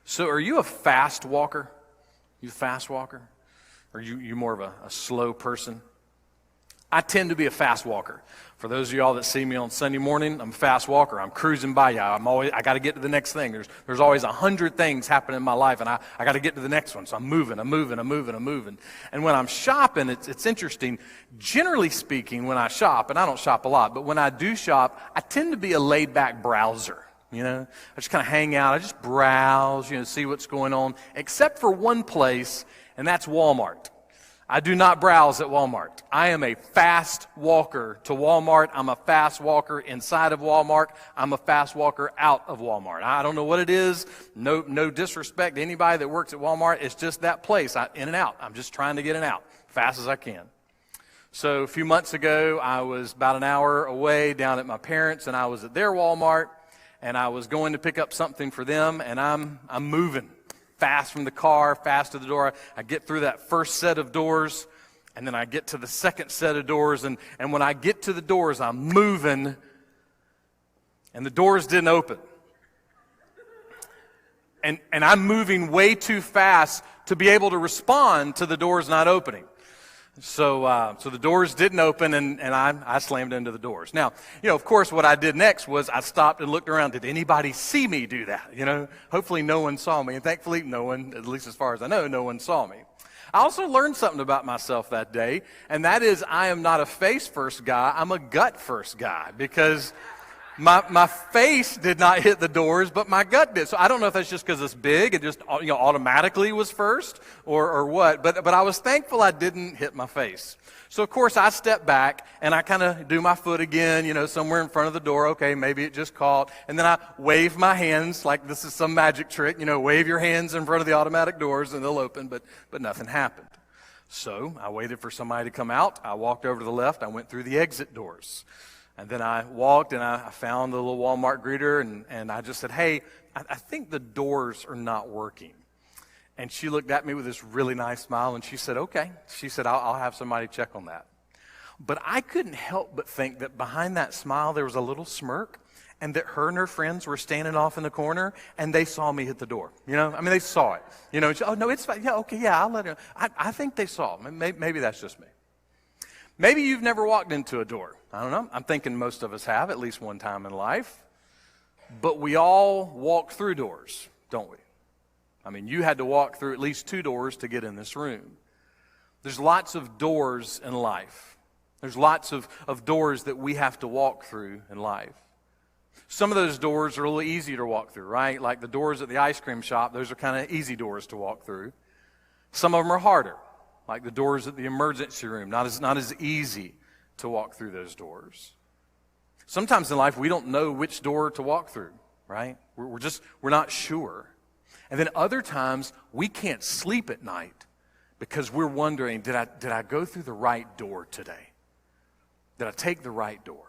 So are you a fast walker? You a fast walker? Or you more of a slow person? I tend to be a fast walker. For those of y'all that see me on Sunday morning, I'm a fast walker. I'm cruising by you. I got to get to the next thing. There's always 100 things happening in my life, and I got to get to the next one. So I'm moving. And when I'm shopping, it's interesting. Generally speaking, when I shop, and I don't shop a lot, but when I do shop, I tend to be a laid-back browser. I just kind of hang out. I just browse, see what's going on, except for one place, and that's Walmart. I do not browse at Walmart. I am a fast walker to Walmart. I'm a fast walker inside of Walmart. I'm a fast walker out of Walmart. I don't know what it is. No disrespect to anybody that works at Walmart. It's just that place. In and out. I'm just trying to get in and out fast as I can. So a few months ago, I was about an hour away down at my parents', and I was at their Walmart, and I was going to pick up something for them, and I'm moving. Fast from the car, fast to the door. I get through that first set of doors, and then I get to the second set of doors, and when I get to the doors, I'm moving, and the doors didn't open. And I'm moving way too fast to be able to respond to the doors not opening. So the doors didn't open, and I slammed into the doors. Now, of course, what I did next was I stopped and looked around. Did anybody see me do that? Hopefully no one saw me. And thankfully, no one, at least as far as I know, no one saw me. I also learned something about myself that day, and that is I am not a face-first guy. I'm a gut-first guy, because my face did not hit the doors, but my gut did. So I don't know if that's just because it's big, it just automatically was first, or what. But I was thankful I didn't hit my face. So of course I step back and I kind of do my foot again, somewhere in front of the door. Okay, maybe it just caught. And then I wave my hands like this is some magic trick. Wave your hands in front of the automatic doors and they'll open. But nothing happened. So I waited for somebody to come out. I walked over to the left. I went through the exit doors. And then I walked and I found the little Walmart greeter, and I just said, hey, I think the doors are not working. And she looked at me with this really nice smile, and she said, okay. She said, I'll have somebody check on that. But I couldn't help but think that behind that smile there was a little smirk, and that her and her friends were standing off in the corner, and they saw me hit the door. They saw it. Oh, no, it's fine. Yeah, okay, yeah, I'll let her. I think they saw it. Maybe that's just me. Maybe you've never walked into a door. I don't know. I'm thinking most of us have at least one time in life. But we all walk through doors, don't we? You had to walk through at least 2 doors to get in this room. There's lots of doors in life. There's lots of doors that we have to walk through in life. Some of those doors are a little easier to walk through, right? Like the doors at the ice cream shop, those are kind of easy doors to walk through. Some of them are harder, like the doors at the emergency room, not as easy to walk through those doors. Sometimes in life we don't know which door to walk through, right? We're not sure. And then other times we can't sleep at night because we're wondering, did I go through the right door today? Did I take the right door?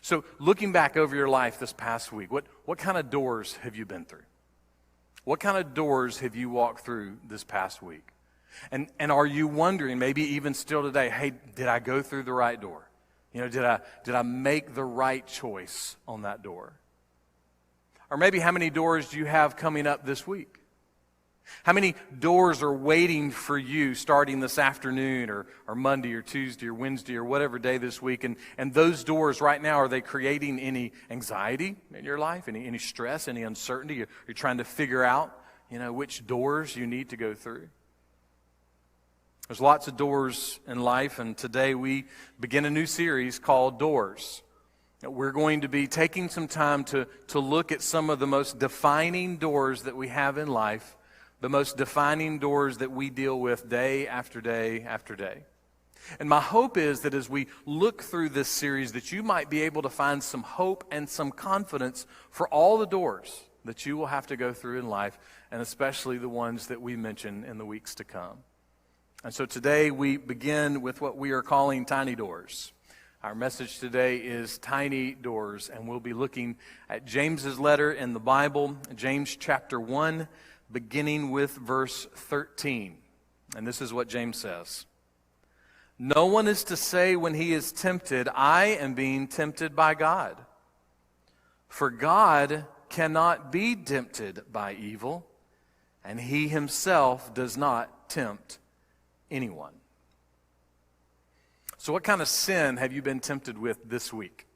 So looking back over your life this past week, what kind of doors have you been through? What kind of doors have you walked through this past week? And are you wondering, maybe even still today, hey, did I go through the right door? Did I make the right choice on that door? Or maybe how many doors do you have coming up this week? How many doors are waiting for you starting this afternoon or Monday or Tuesday or Wednesday or whatever day this week? And those doors right now, are they creating any anxiety in your life? Any stress, any uncertainty? You're trying to figure out, which doors you need to go through. There's lots of doors in life, and today we begin a new series called Doors. We're going to be taking some time to look at some of the most defining doors that we have in life, the most defining doors that we deal with day after day after day. And my hope is that as we look through this series, that you might be able to find some hope and some confidence for all the doors that you will have to go through in life, and especially the ones that we mention in the weeks to come. And so today we begin with what we are calling tiny doors. Our message today is tiny doors, and we'll be looking at James's letter in the Bible, James chapter 1, beginning with verse 13. And this is what James says. No one is to say when he is tempted, I am being tempted by God. For God cannot be tempted by evil, and he himself does not tempt anyone. So what kind of sin have you been tempted with this week?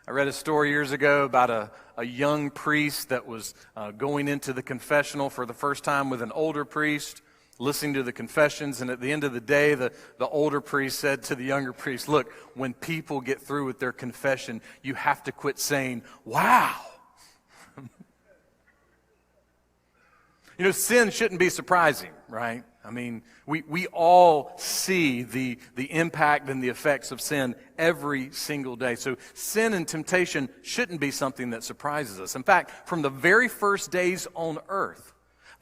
I read a story years ago about a young priest that was going into the confessional for the first time with an older priest, listening to the confessions, and at the end of the day, the older priest said to the younger priest, look, when people get through with their confession, you have to quit saying, wow. You know, sin shouldn't be surprising, right? I mean, we all see the impact and the effects of sin every single day. So sin and temptation shouldn't be something that surprises us. In fact, from the very first days on earth,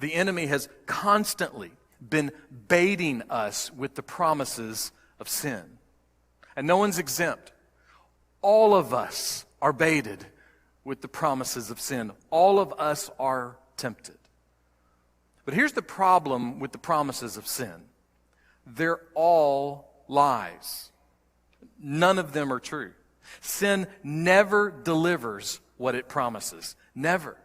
the enemy has constantly been baiting us with the promises of sin. And no one's exempt. All of us are baited with the promises of sin. All of us are tempted. But here's the problem with the promises of sin. They're all lies. None of them are true. Sin never delivers what it promises. Never.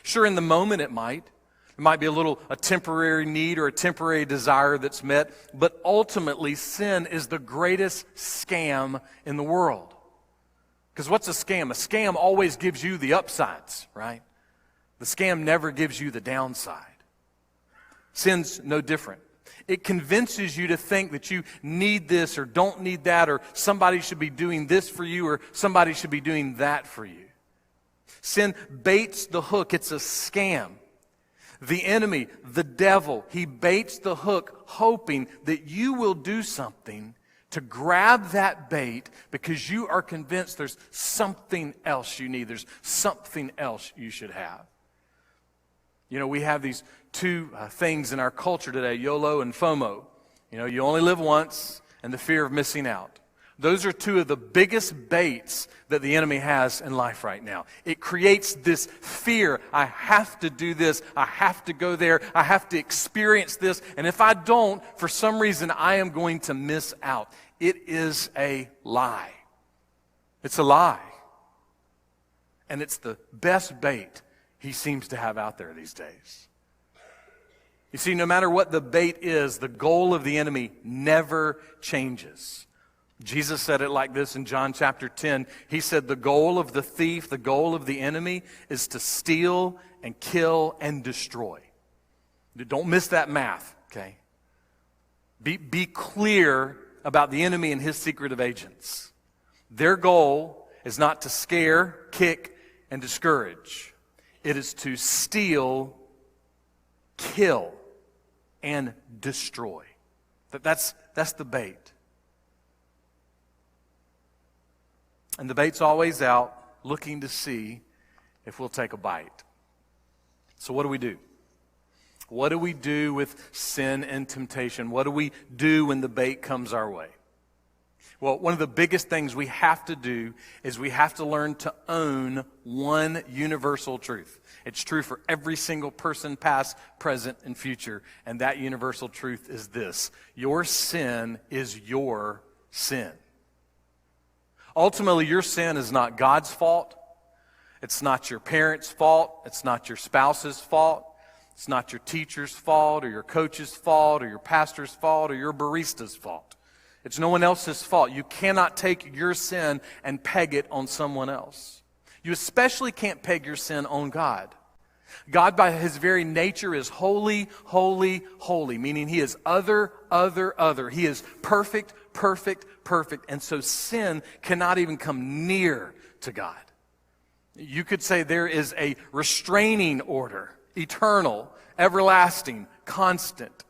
Sure, in the moment it might. It might be a temporary need or a temporary desire that's met. But ultimately, sin is the greatest scam in the world. Because what's a scam? A scam always gives you the upsides, right? The scam never gives you the downside. Sin's no different. It convinces you to think that you need this or don't need that, or somebody should be doing this for you or somebody should be doing that for you. Sin baits the hook. It's a scam. The enemy, the devil, he baits the hook hoping that you will do something to grab that bait because you are convinced there's something else you need. There's something else you should have. You know, we have these two things in our culture today, YOLO and FOMO. You know, you only live once, and the fear of missing out. Those are two of the biggest baits that the enemy has in life right now. It creates this fear. I have to do this. I have to go there. I have to experience this. And if I don't, for some reason, I am going to miss out. It is a lie. It's a lie. And it's the best bait he seems to have out there these days. You see, no matter what the bait is, the goal of the enemy never changes. Jesus said it like this in John chapter 10. He said, the goal of the thief, the goal of the enemy is to steal and kill and destroy. Don't miss that math, okay? Be clear about the enemy and his secretive agents. Their goal is not to scare, kick, and discourage. It is to steal, kill, and destroy. That's the bait. And the bait's always out looking to see if we'll take a bite. So what do we do? What do we do with sin and temptation? What do we do when the bait comes our way? Well, one of the biggest things we have to do is we have to learn to own one universal truth. It's true for every single person, past, present, and future. And that universal truth is this: your sin is your sin. Ultimately, your sin is not God's fault. It's not your parents' fault. It's not your spouse's fault. It's not your teacher's fault or your coach's fault or your pastor's fault or your barista's fault. It's no one else's fault. You cannot take your sin and peg it on someone else. You especially can't peg your sin on God. God, by his very nature, is holy, holy, holy, meaning he is other. He is perfect, perfect, perfect. And so sin cannot even come near to God. You could say there is a restraining order, eternal, everlasting, constant,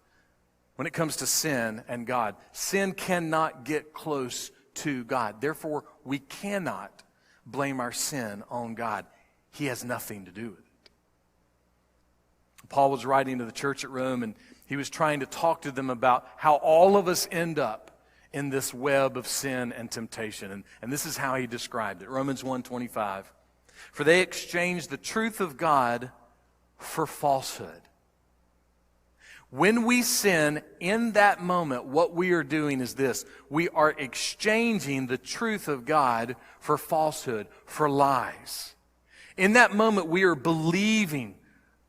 when it comes to sin and God. Sin cannot get close to God. Therefore, we cannot blame our sin on God. He has nothing to do with it. Paul was writing to the church at Rome, and he was trying to talk to them about how all of us end up in this web of sin and temptation. And this is how he described it. Romans 1:25. For they exchanged the truth of God for falsehood. When we sin in that moment, what we are doing is this: we are exchanging the truth of God for falsehood, for lies. In that moment, we are believing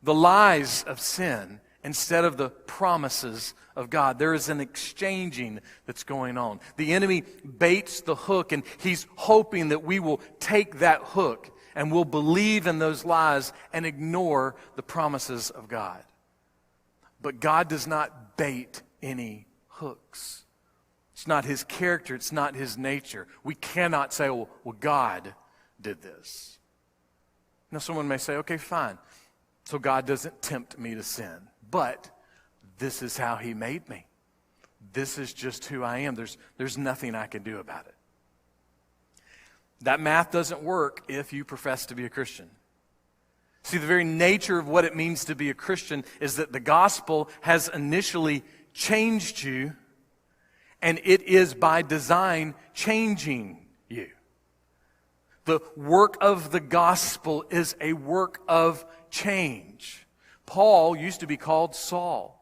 the lies of sin instead of the promises of God. There is an exchanging that's going on. The enemy baits the hook, and he's hoping that we will take that hook and we'll believe in those lies and ignore the promises of God. But God does not bait any hooks. It's not his character. It's not his nature. We cannot say, well, God did this. Now, someone may say, okay, fine. So God doesn't tempt me to sin. But this is how he made me. This is just who I am. There's nothing I can do about it. That math doesn't work if you profess to be a Christian. See, the very nature of what it means to be a Christian is that the gospel has initially changed you, and it is by design changing you. The work of the gospel is a work of change. Paul used to be called Saul.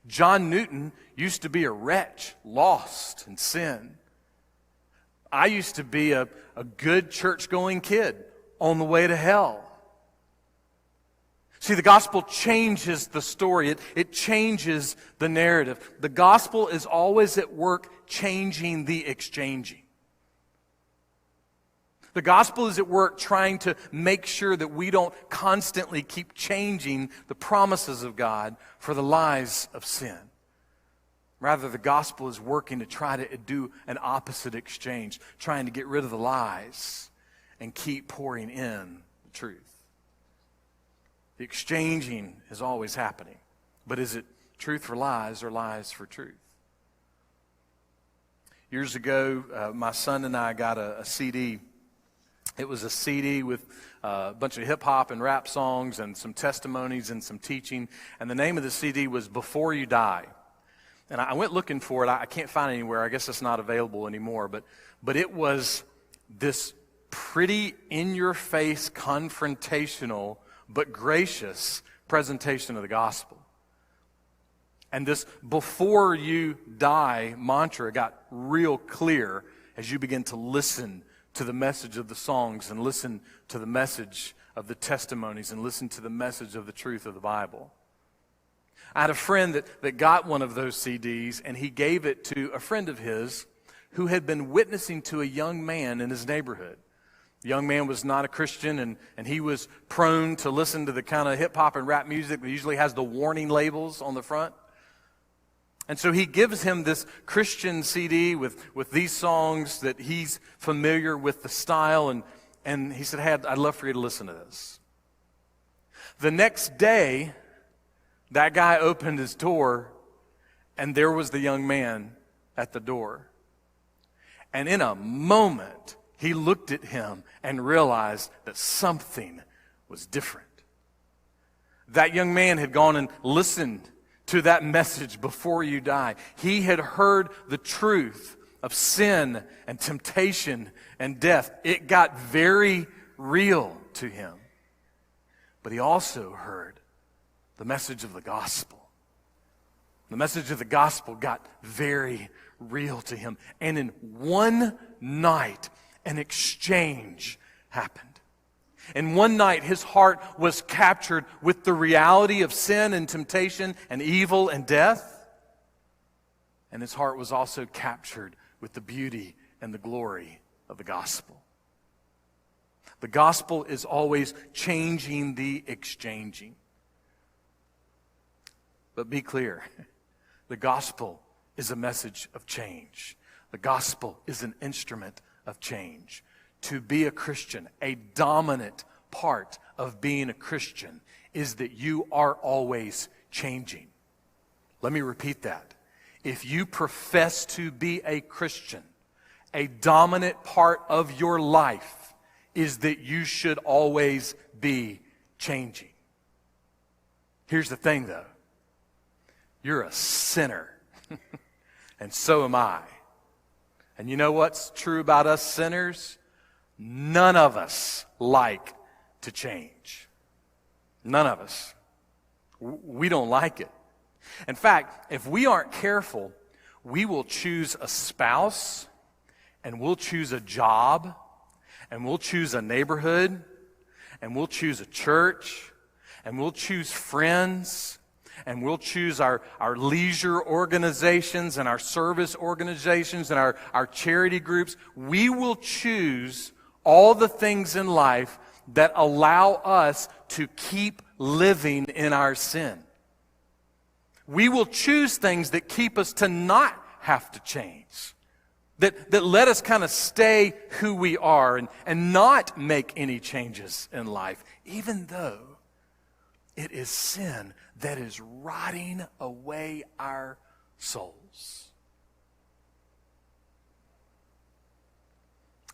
John Newton used to be a wretch, lost in sin. I used to be a good church-going kid on the way to hell. See, the gospel changes the story. It changes the narrative. The gospel is always at work changing the exchanging. The gospel is at work trying to make sure that we don't constantly keep changing the promises of God for the lies of sin. Rather, the gospel is working to try to do an opposite exchange, trying to get rid of the lies and keep pouring in the truth. The exchanging is always happening. But is it truth for lies or lies for truth? Years ago, my son and I got a CD. It was a CD with a bunch of hip-hop and rap songs and some testimonies and some teaching. And the name of the CD was Before You Die. And I went looking for it. I can't find it anywhere. I guess it's not available anymore. But it was this pretty in-your-face, confrontational, but gracious presentation of the gospel. And this before you die mantra got real clear as you begin to listen to the message of the songs and listen to the message of the testimonies and listen to the message of the truth of the Bible. I had a friend that got one of those CDs, and he gave it to a friend of his who had been witnessing to a young man in his neighborhood. The young man was not a Christian, and he was prone to listen to the kind of hip-hop and rap music that usually has the warning labels on the front. And so he gives him this Christian CD with these songs that he's familiar with the style, and he said, hey, I'd love for you to listen to this. The next day, that guy opened his door, and there was the young man at the door. And in a moment, he looked at him and realized that something was different. That young man had gone and listened to that message, Before You Die. He had heard the truth of sin and temptation and death. It got very real to him. But he also heard the message of the gospel. The message of the gospel got very real to him. And in one night, an exchange happened. In one night, his heart was captured with the reality of sin and temptation and evil and death. And his heart was also captured with the beauty and the glory of the gospel. The gospel is always changing the exchanging. But be clear, the gospel is a message of change. The gospel is an instrument of change. To be a Christian, a dominant part of being a Christian is that you are always changing. Let me repeat that. If you profess to be a Christian, a dominant part of your life is that you should always be changing. Here's the thing, though. You're a sinner, and so am I. And you know what's true about us sinners? None of us like to change. None of us. We don't like it. In fact, if we aren't careful, we will choose a spouse, and we'll choose a job, and we'll choose a neighborhood, and we'll choose a church, and we'll choose friends, and we'll choose our leisure organizations and our service organizations and our charity groups. We will choose all the things in life that allow us to keep living in our sin. We will choose things that keep us to not have to change, that let us kind of stay who we are and not make any changes in life, even though it is sin that is rotting away our souls.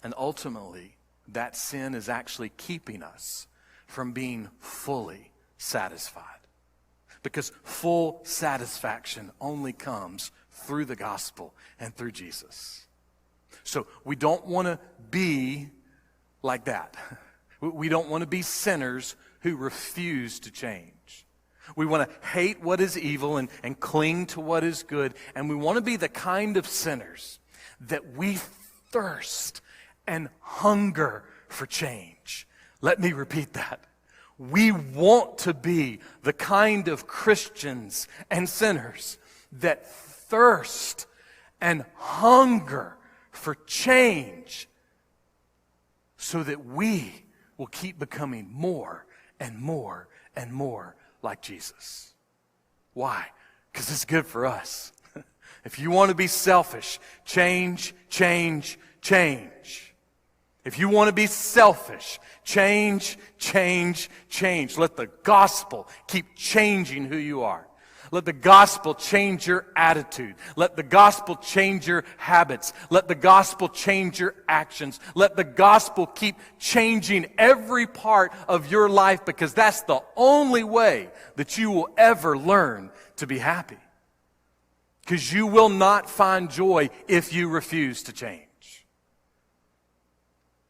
And ultimately, that sin is actually keeping us from being fully satisfied. Because full satisfaction only comes through the gospel and through Jesus. So we don't want to be like that. We don't want to be sinners who refuse to change. We want to hate what is evil and cling to what is good. And we want to be the kind of sinners that we thirst and hunger for change. Let me repeat that. We want to be the kind of Christians and sinners that thirst and hunger for change so that we will keep becoming more and more and more like Jesus. Why? Because it's good for us. If you want to be selfish, change, change, change. If you want to be selfish, change, change, change. Let the gospel keep changing who you are. Let the gospel change your attitude. Let the gospel change your habits. Let the gospel change your actions. Let the gospel keep changing every part of your life, because that's the only way that you will ever learn to be happy. Because you will not find joy if you refuse to change.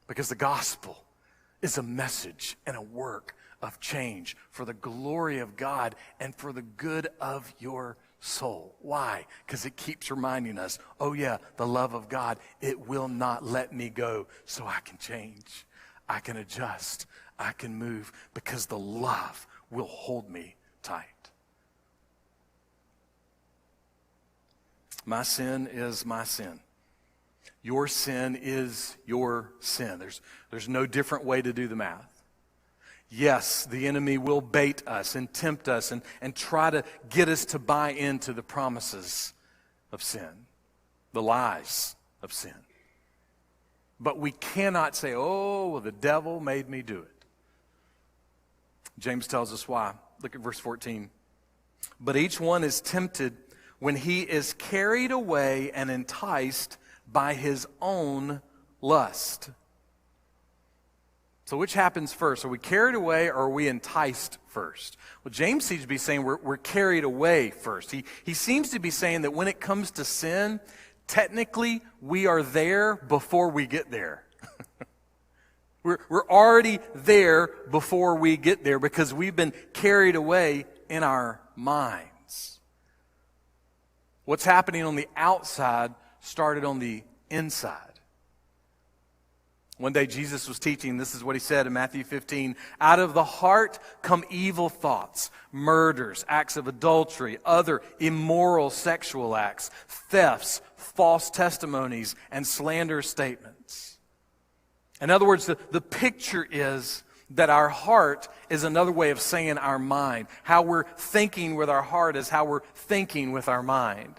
Because the gospel is a message and a work of change for the glory of God and for the good of your soul. Why? Because it keeps reminding us, oh yeah, the love of God, it will not let me go so I can change. I can adjust. I can move, because the love will hold me tight. My sin is my sin. Your sin is your sin. There's no different way to do the math. Yes, the enemy will bait us and tempt us and try to get us to buy into the promises of sin, the lies of sin. But we cannot say, oh, well, the devil made me do it. James tells us why. Look at verse 14. But each one is tempted when he is carried away and enticed by his own lust. So which happens first? Are we carried away or are we enticed first? Well, James seems to be saying we're carried away first. He seems to be saying that when it comes to sin, technically we are there before we get there. We're already there before we get there, because we've been carried away in our minds. What's happening on the outside started on the inside. One day Jesus was teaching, this is what he said in Matthew 15, out of the heart come evil thoughts, murders, acts of adultery, other immoral sexual acts, thefts, false testimonies, and slander statements. In other words, the picture is that our heart is another way of saying our mind. How we're thinking with our heart is how we're thinking with our mind.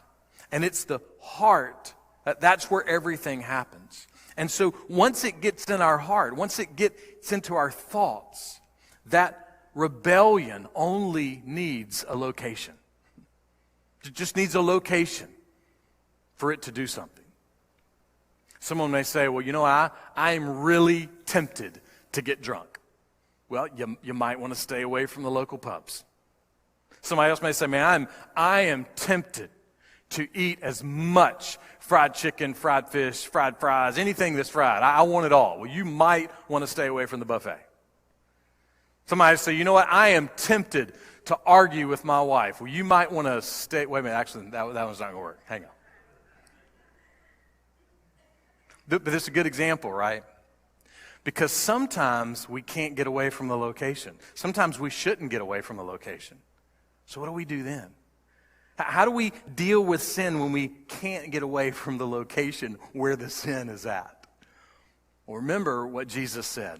And it's the heart, that's where everything happens. And so once it gets in our heart, once it gets into our thoughts, that rebellion only needs a location. It just needs a location for it to do something. Someone may say, well, you know, I am really tempted to get drunk. Well, you might want to stay away from the local pubs. Somebody else may say, man, I am tempted to eat as much fried chicken, fried fish, fried fries, anything that's fried. I want it all. Well, you might want to stay away from the buffet. Somebody say, you know what, I am tempted to argue with my wife. Well, you might want to stay. Wait a minute, actually, that one's not going to work. Hang on. But this is a good example, right? Because sometimes we can't get away from the location. Sometimes we shouldn't get away from the location. So what do we do then? How do we deal with sin when we can't get away from the location where the sin is at? Well, remember what Jesus said.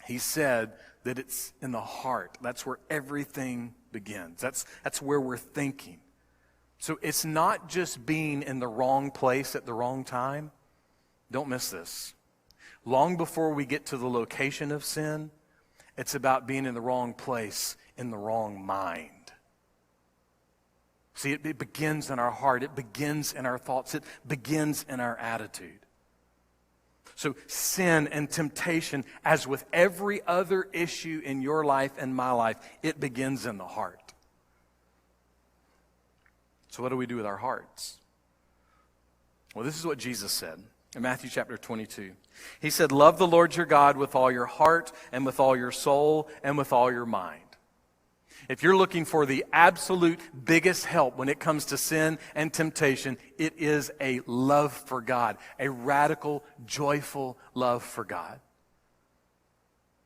He said that it's in the heart. That's where everything begins. That's where we're thinking. So it's not just being in the wrong place at the wrong time. Don't miss this. Long before we get to the location of sin, it's about being in the wrong place, in the wrong mind. See, it begins in our heart. It begins in our thoughts. It begins in our attitude. So sin and temptation, as with every other issue in your life and my life, it begins in the heart. So what do we do with our hearts? Well, this is what Jesus said in Matthew chapter 22. He said, love the Lord your God with all your heart and with all your soul and with all your mind. If you're looking for the absolute biggest help when it comes to sin and temptation, it is a love for God, a radical, joyful love for God.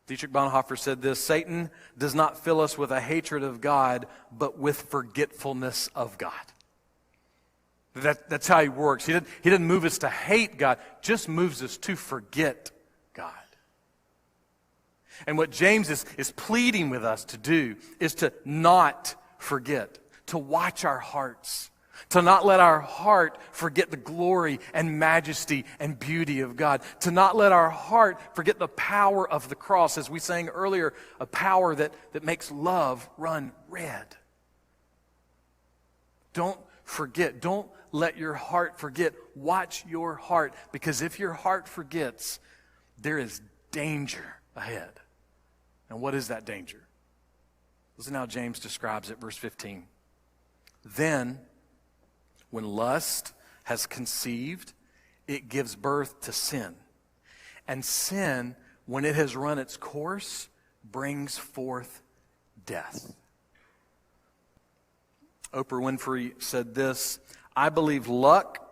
Dietrich Bonhoeffer said this, Satan does not fill us with a hatred of God, but with forgetfulness of God. That's how he works. He doesn't move us to hate God, just moves us to forget God. And what James is pleading with us to do is to not forget, to watch our hearts, to not let our heart forget the glory and majesty and beauty of God, to not let our heart forget the power of the cross, as we sang earlier, a power that makes love run red. Don't forget. Don't let your heart forget. Watch your heart, because if your heart forgets, there is danger ahead. And what is that danger? Listen how James describes it, verse 15. Then, when lust has conceived, it gives birth to sin. And sin, when it has run its course, brings forth death. Oprah Winfrey said this, I believe luck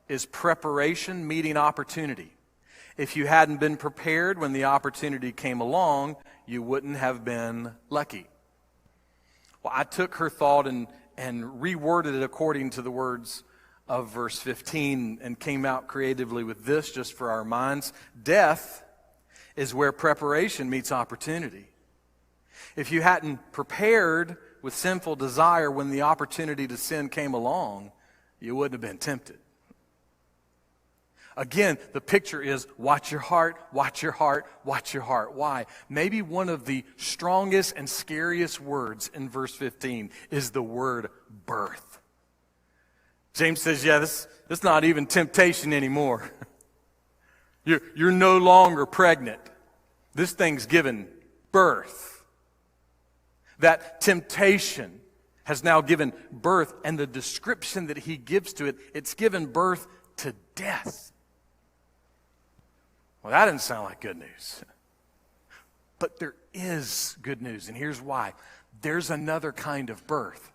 is preparation meeting opportunity. If you hadn't been prepared when the opportunity came along, you wouldn't have been lucky. Well, I took her thought and reworded it according to the words of verse 15 and came out creatively with this just for our minds. Death is where preparation meets opportunity. If you hadn't prepared with sinful desire when the opportunity to sin came along, you wouldn't have been tempted. Again, the picture is watch your heart, watch your heart, watch your heart. Why? Maybe one of the strongest and scariest words in verse 15 is the word birth. James says, this is not even temptation anymore. You're no longer pregnant. This thing's given birth. That temptation has now given birth, and the description that he gives to it, it's given birth to death. Well, that doesn't sound like good news. But there is good news, and here's why. There's another kind of birth.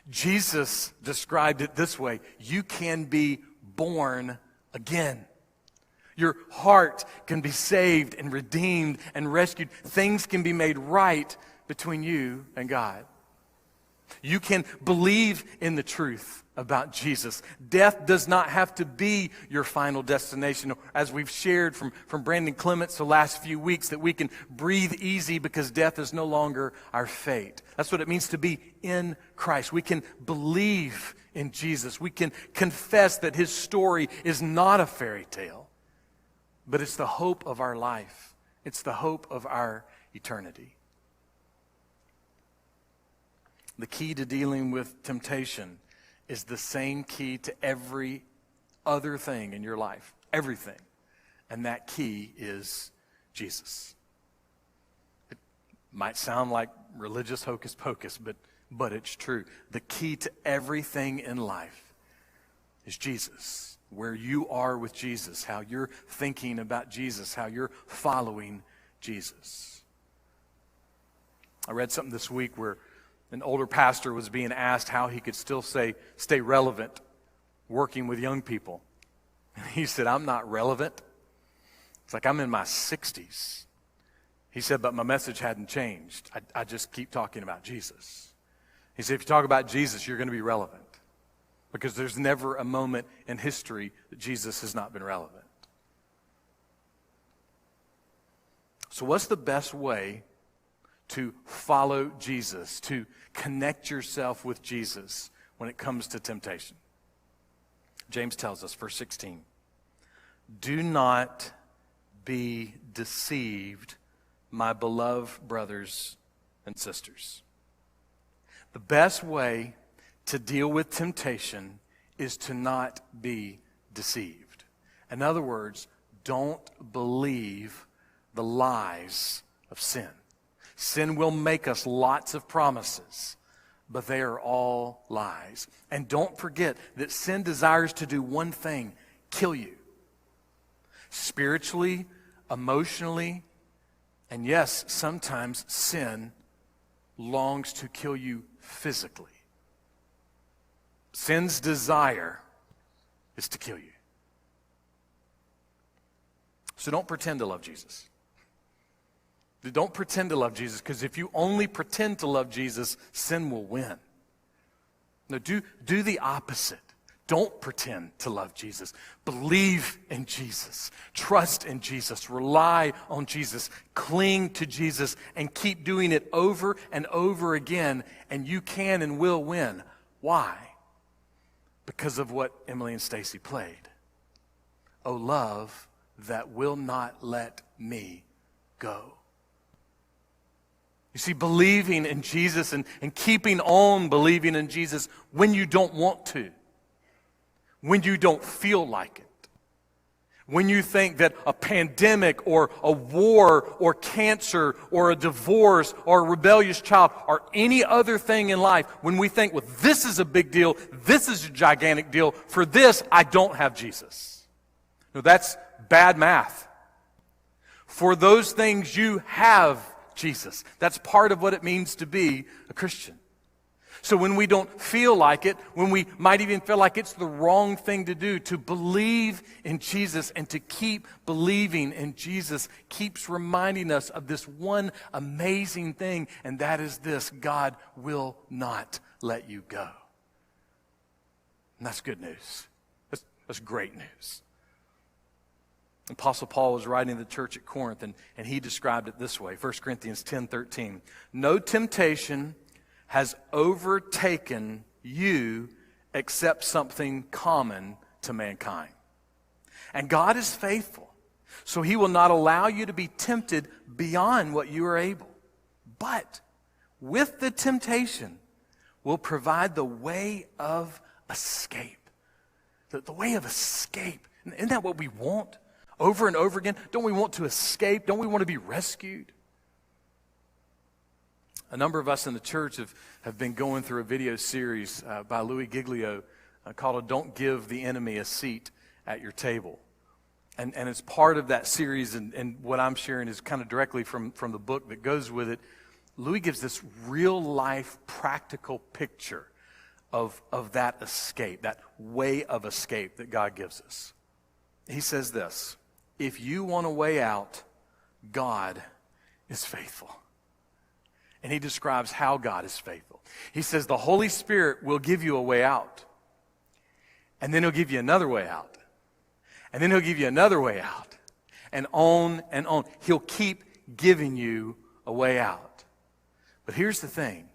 Jesus described it this way. You can be born again. Your heart can be saved and redeemed and rescued. Things can be made right between you and God. You can believe in the truth about Jesus. Death does not have to be your final destination. As we've shared from Brandon Clements the last few weeks, that we can breathe easy because death is no longer our fate. That's what it means to be in Christ. We can believe in Jesus. We can confess that his story is not a fairy tale, but it's the hope of our life. It's the hope of our eternity. The key to dealing with temptation is the same key to every other thing in your life. Everything. And that key is Jesus. It might sound like religious hocus pocus, but it's true. The key to everything in life is Jesus. Where you are with Jesus, how you're thinking about Jesus, how you're following Jesus. I read something this week where an older pastor was being asked how he could still stay relevant working with young people. And he said, I'm not relevant. It's like I'm in my 60s. He said, but my message hadn't changed. I just keep talking about Jesus. He said, if you talk about Jesus, you're going to be relevant. Because there's never a moment in history that Jesus has not been relevant. So what's the best way to follow Jesus, to connect yourself with Jesus when it comes to temptation? James tells us, verse 16, do not be deceived, my beloved brothers and sisters. The best way to deal with temptation is to not be deceived. In other words, don't believe the lies of sin. Sin will make us lots of promises, but they are all lies. And don't forget that sin desires to do one thing, kill you. Spiritually, emotionally, and yes, sometimes sin longs to kill you physically. Sin's desire is to kill you. So don't pretend to love Jesus. Don't pretend to love Jesus, because if you only pretend to love Jesus, sin will win. No, do the opposite. Don't pretend to love Jesus. Believe in Jesus. Trust in Jesus. Rely on Jesus. Cling to Jesus and keep doing it over and over again, and you can and will win. Why? Because of what Emily and Stacy played. Oh, love that will not let me go. You see, believing in Jesus and keeping on believing in Jesus when you don't want to, when you don't feel like it, when you think that a pandemic or a war or cancer or a divorce or a rebellious child or any other thing in life, when we think, well, this is a big deal, this is a gigantic deal, for this I don't have Jesus. No, that's bad math. For those things you have Jesus. That's part of what it means to be a Christian. So when we don't feel like it, when we might even feel like it's the wrong thing to do, to believe in Jesus and to keep believing in Jesus keeps reminding us of this one amazing thing, and that is this: God will not let you go. And that's good news. That's great news. Apostle Paul was writing to the church at Corinth, and he described it this way, 1 Corinthians 10:13. No temptation has overtaken you except something common to mankind. And God is faithful, so he will not allow you to be tempted beyond what you are able. But with the temptation will provide the way of escape. The way of escape. Isn't that what we want? Over and over again, don't we want to escape? Don't we want to be rescued? A number of us in the church have been going through a video series by Louis Giglio called Don't Give the Enemy a Seat at Your Table. And it's part of that series, and what I'm sharing is kind of directly from the book that goes with it. Louis gives this real-life, practical picture of that escape, that way of escape that God gives us. He says this: if you want a way out, God is faithful. And he describes how God is faithful. He says the Holy Spirit will give you a way out. And then he'll give you another way out. And then he'll give you another way out. And on and on. He'll keep giving you a way out. But here's the thing.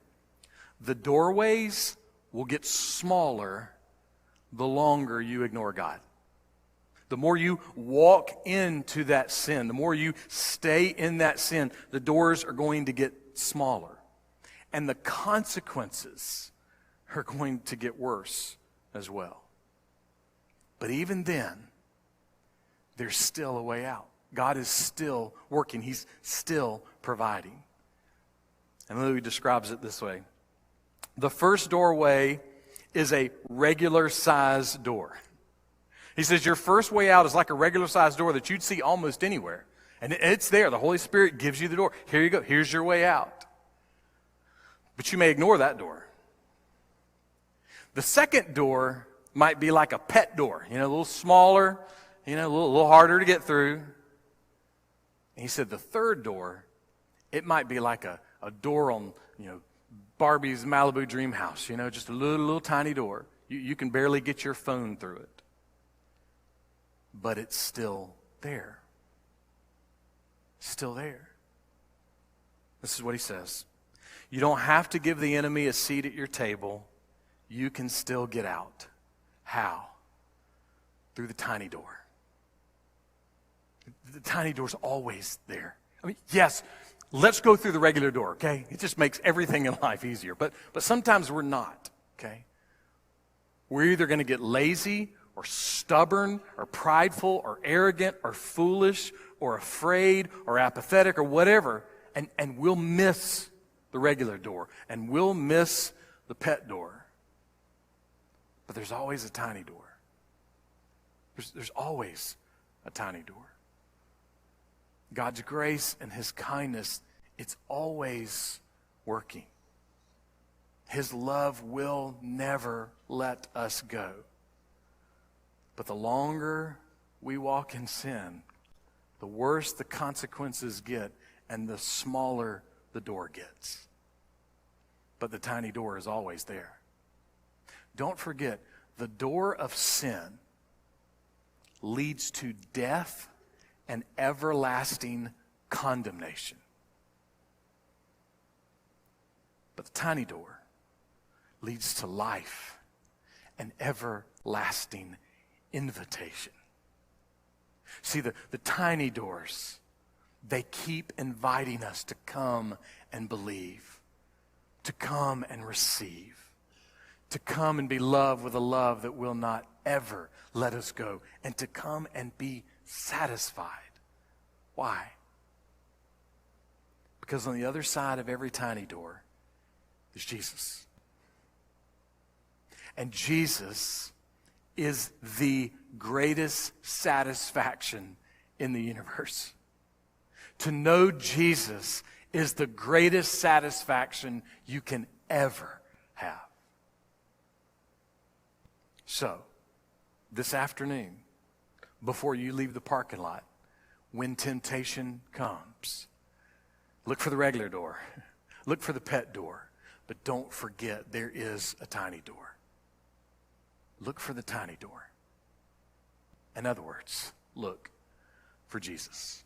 The doorways will get smaller the longer you ignore God. The more you walk into that sin, the more you stay in that sin, the doors are going to get smaller. And the consequences are going to get worse as well. But even then, there's still a way out. God is still working. He's still providing. And Louis describes it this way. The first doorway is a regular-sized door. He says your first way out is like a regular-sized door that you'd see almost anywhere. And it's there. The Holy Spirit gives you the door. Here you go. Here's your way out. But you may ignore that door. The second door might be like a pet door. A little smaller, a little harder to get through. And he said the third door, it might be like a door on, Barbie's Malibu Dream House, just a little tiny door. You can barely get your phone through it. But it's still there. Still there. This is what he says. You don't have to give the enemy a seat at your table. You can still get out. How? Through the tiny door. The tiny door's always there. Yes, let's go through the regular door, okay? It just makes everything in life easier. But sometimes we're not, okay? We're either going to get lazy or stubborn or prideful or arrogant or foolish or afraid or apathetic or whatever, and we'll miss the regular door and we'll miss the pet door. But there's always a tiny door. There's always a tiny door. God's grace and his kindness, it's always working. His love will never let us go. But the longer we walk in sin, the worse the consequences get and the smaller the door gets. But the tiny door is always there. Don't forget, the door of sin leads to death and everlasting condemnation. But the tiny door leads to life and everlasting invitation. See, the tiny doors, they keep inviting us to come and believe, to come and receive, to come and be loved with a love that will not ever let us go, and to come and be satisfied. Why? Because on the other side of every tiny door is Jesus. And Jesus is the greatest satisfaction in the universe. To know Jesus is the greatest satisfaction you can ever have. So, this afternoon, before you leave the parking lot, when temptation comes, look for the regular door. Look for the pet door. But don't forget there is a tiny door. Look for the tiny door. In other words, look for Jesus.